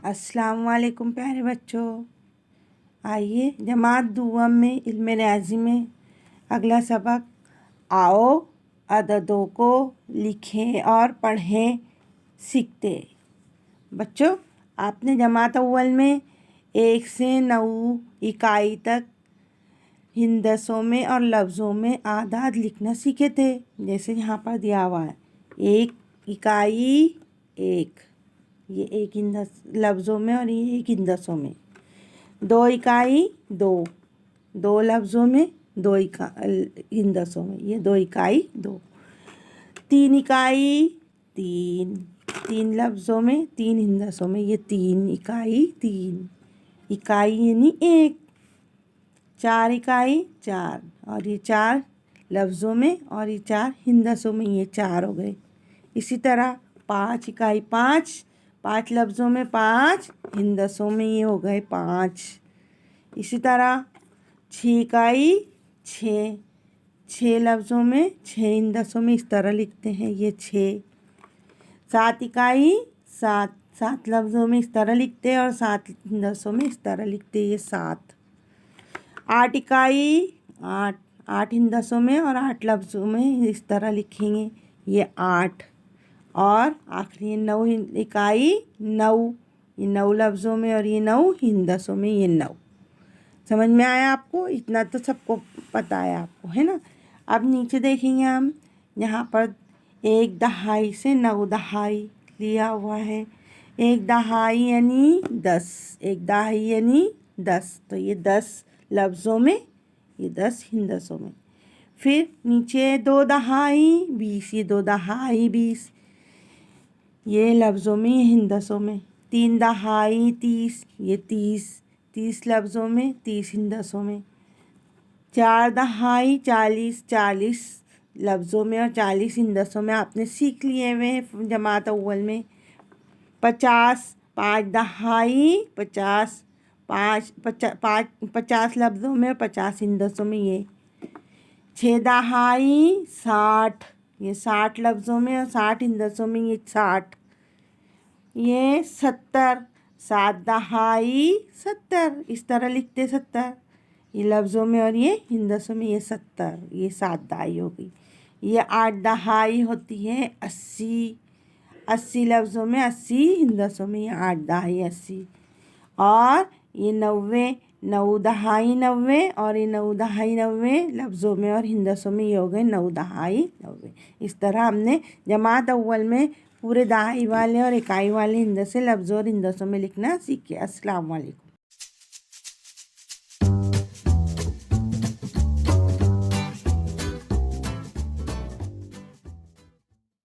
अस्सलाम वालेकुम प्यारे बच्चों। आइए जमात दुआम में इल्म रियाज़ी में अगला सबक आओ अददों को लिखें और पढ़ें सीखते। बच्चों, आपने जमात अव्वल में 1 से 9 इकाई तक हिंदसों में और लफ्ज़ों में आदाद लिखना सीखे थे। जैसे यहाँ पर दिया हुआ है 1 इकाई 1, ये एक हिंदस लफ्ज़ों में और ये एक हिंदसों में। 2 इकाई 2, 2 लफ्ज़ों में 2 हिंदसों में, ये 2 इकाई 2। 3 इकाई 3, 3 लफ्ज़ों में 3 हिंदसों में, ये 3 इकाई 3। इकाई यानी 1। 4 इकाई 4, और ये 4 लफ्ज़ों में और ये 4 हिंदसों में, ये 4 हो गए। इसी तरह 5 इकाई 5, 5 लफ्ज़ों में 5 हिंदसों में, ये हो गए 5। इसी तरह 6 इकाई 6, 6 लफ्ज़ों में 6 हिंदसों में, इस तरह लिखते हैं, ये 6। 7 इकाई 7, 7 लफ्ज़ों में इस तरह लिखते हैं और 7 हिंदसों में इस तरह लिखते हैं, ये 7। 8 इकाई 8, 8 हिंदसों में और 8 लफ्ज़ों में इस तरह लिखेंगे, ये 8। और आखिरी 9 इकाई 9, ये 9 लफ्ज़ों में और ये 9 हिंदसों में, ये 9। समझ में आया आपको? इतना तो सबको पता है आपको, है ना। अब नीचे देखेंगे हम, यहाँ पर 1 दहाई से 9 दहाई लिया हुआ है। 1 दहाई यानी 10, 1 दहाई यानी 10, तो ये 10 लफ्ज़ों में, ये 10 हिंदसों में। फिर नीचे 2 दहाई 20, ये 2 दहाई 20, ये लफ्ज़ों में, ये हिंदसों में। 3 दहाई 30, ये 30, 30 लफ्ज़ों में 30 हिंदसों में। 4 दहाई 40, 40 लफ्ज़ों में और 40 हिंदसों में आपने सीख लिए हुए जमात अव्वल में। 50, 5 दहाई 50, 50 लफ्ज़ों में और 50 हिंदसों में, ये। 6 दहाई 60, ये 60 लफ्ज़ों में और 60 हिंदसों में, ये 60। ये 70, 7 दहाई 70, इस तरह लिखते 70, ये लफ्ज़ों में और ये हिंदसों में, ये 70, ये 7 दहाई हो गई। ये 8 दहाई होती है 80, 80 लफ्ज़ों में 80 हिंदसों में, ये 8 दहाई 80। और ये 90, 9 दहाई 90 और ये 9 दहाई 90 लफ्ज़ों में और हिंदसों में, ये हो गए 9 दहाई 90। इस तरह हमने जमात अव्वल में पूरे दहाई वाले और इकाई वाले हिंदसे लफ्ज़ों और हिंदसों में लिखना सीखे। अस्सलाम वालेकुम।